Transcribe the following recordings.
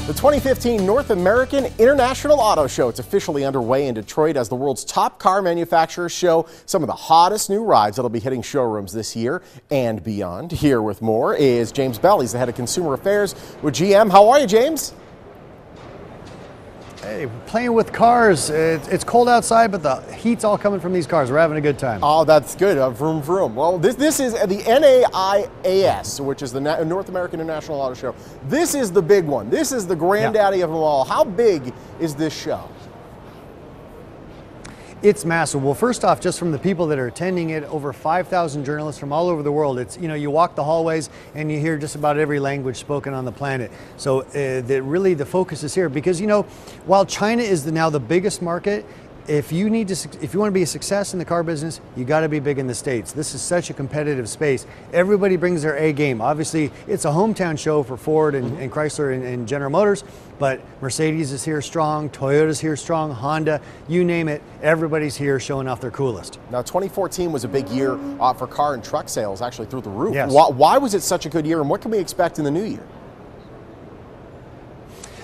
The 2015 North American International Auto Show. It's officially underway in Detroit as the world's top car manufacturers show some of the hottest new rides that'll be hitting showrooms this year and beyond. Here with more is James Bell. He's the head of consumer affairs with GM. How are you, James? Hey, we're playing with cars. It's cold outside, but the heat's all coming from these cars. We're having a good time. Oh, that's good. Vroom, vroom. Well, this is the NAIAS, which is the North American International Auto Show. This is the big one. This is the granddaddy of them all. How big is this show? It's massive. Well, first off, just from the people that are attending it, over 5,000 journalists from all over the world. It's, you know, you walk the hallways and you hear just about every language spoken on the planet. So really the focus is here because, you know, while China is now the biggest market, if you want to be a success in the car business, you got to be big in the States. This is such a competitive space. Everybody brings their A game. Obviously, it's a hometown show for Ford and Chrysler and General Motors, but Mercedes is here strong, Toyota's here strong, Honda, you name it, everybody's here showing off their coolest. Now, 2014 was a big year for car and truck sales, actually through the roof. Yes. Why was it such a good year, and what can we expect in the new year?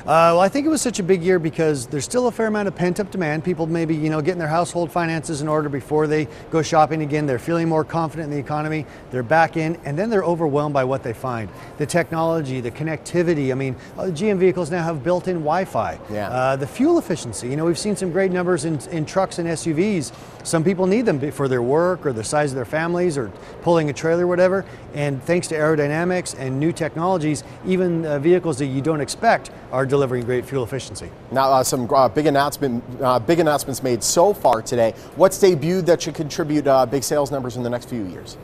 Well, I think it was such a big year because there's still a fair amount of pent-up demand. People maybe, you know, getting their household finances in order before they go shopping again. They're feeling more confident in the economy. They're back in, and then they're overwhelmed by what they find. The technology, the connectivity. I mean, GM vehicles now have built-in Wi-Fi. Yeah. The fuel efficiency. You know, we've seen some great numbers in trucks and SUVs. Some people need them for their work or the size of their families or pulling a trailer or whatever. And thanks to aerodynamics and new technologies, even vehicles that you don't expect are delivering great fuel efficiency. Now, some big announcements made so far today. What's debuted that should contribute big sales numbers in the next few years?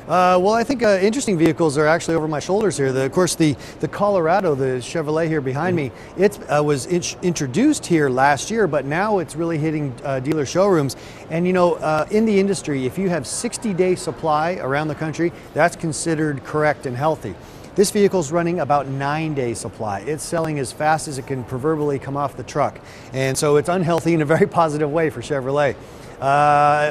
Well, I think interesting vehicles are actually over my shoulders here. Of course, the Colorado, the Chevrolet here behind me, it was introduced here last year, but now it's really hitting dealer showrooms. And you know, in the industry, if you have 60-day supply around the country, that's considered correct and healthy. This vehicle's running about 9-day supply. It's selling as fast as it can proverbially come off the truck. And so it's unhealthy in a very positive way for Chevrolet.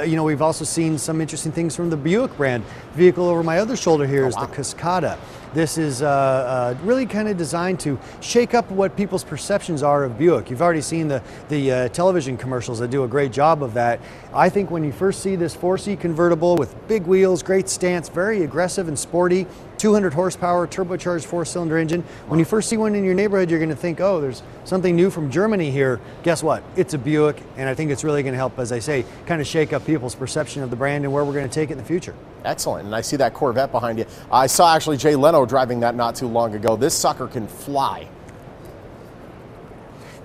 You know, we've also seen some interesting things from the Buick brand. Vehicle over my other shoulder here is the Cascada. This is really kind of designed to shake up what people's perceptions are of Buick. You've already seen the television commercials that do a great job of that. I think when you first see this 4-seat convertible with big wheels, great stance, very aggressive and sporty, 200 horsepower, turbocharged 4-cylinder engine. When you first see one in your neighborhood, you're going to think, oh, there's something new from Germany here. Guess what? It's a Buick, and I think it's really going to help, as I say, kind of shake up people's perception of the brand and where we're going to take it in the future. Excellent, and I see that Corvette behind you. I saw actually Jay Leno driving that not too long ago. This sucker can fly.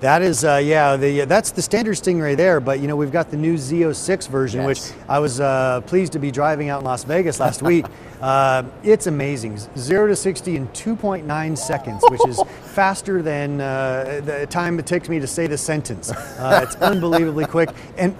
That is, yeah, that's the standard Stingray there, but you know, we've got the new Z06 version, which I was pleased to be driving out in Las Vegas last week. It's amazing. 0 to 60 in 2.9 seconds, which is faster than the time it takes me to say the sentence. It's unbelievably quick. And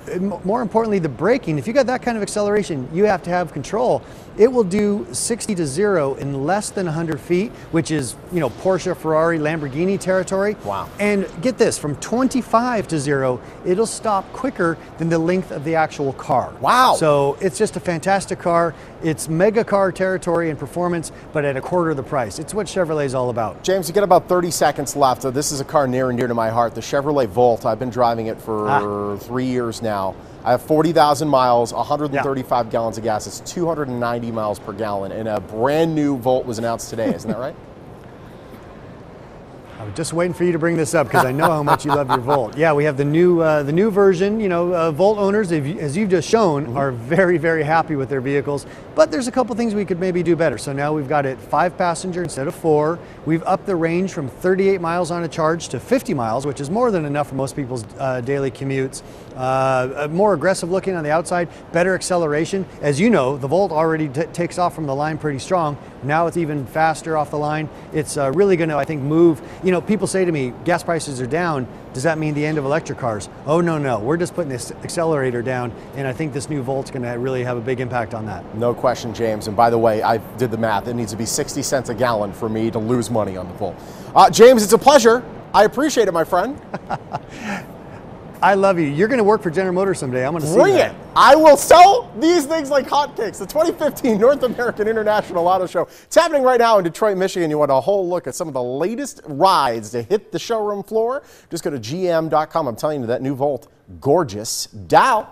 more importantly, the braking. If you got that kind of acceleration, you have to have control. It will do 60 to 0 in less than 100 feet, which is, you know, Porsche, Ferrari, Lamborghini territory. Wow. And get this, from 25 to 0, it'll stop quicker than the length of the actual car. Wow. So it's just a fantastic car. It's mega car territory and performance, but at a quarter of the price. It's what Chevrolet's all about. James, you got about 30 seconds left. This is a car near and dear to my heart, the Chevrolet Volt. I've been driving it for 3 years now. I have 40,000 miles, 135 gallons of gas. It's 290 miles per gallon, and a brand new Volt was announced today. Isn't that right? I was just waiting for you to bring this up because I know how much you love your Volt. Yeah, we have the new version. You know, Volt owners, as you've just shown, are very, very happy with their vehicles. But there's a couple things we could maybe do better. So now we've got it 5-passenger instead of 4. We've upped the range from 38 miles on a charge to 50 miles, which is more than enough for most people's daily commutes. More aggressive looking on the outside, better acceleration. As you know, the Volt already takes off from the line pretty strong. Now it's even faster off the line. It's really going to, I think, move. You know, people say to me, gas prices are down. Does that mean the end of electric cars? Oh, no, no. We're just putting this accelerator down, and I think this new Volt's going to really have a big impact on that. No question, James. And by the way, I did the math. It needs to be 60 cents a gallon for me to lose money on the Volt. James, it's a pleasure. I appreciate it, my friend. I love you. You're going to work for General Motors someday. I'm going to see Bring that. it. I will sell these things like hotcakes. The 2015 North American International Auto Show. It's happening right now in Detroit, Michigan. You want a whole look at some of the latest rides to hit the showroom floor? Just go to gm.com. I'm telling you, that new Volt, gorgeous. Dow.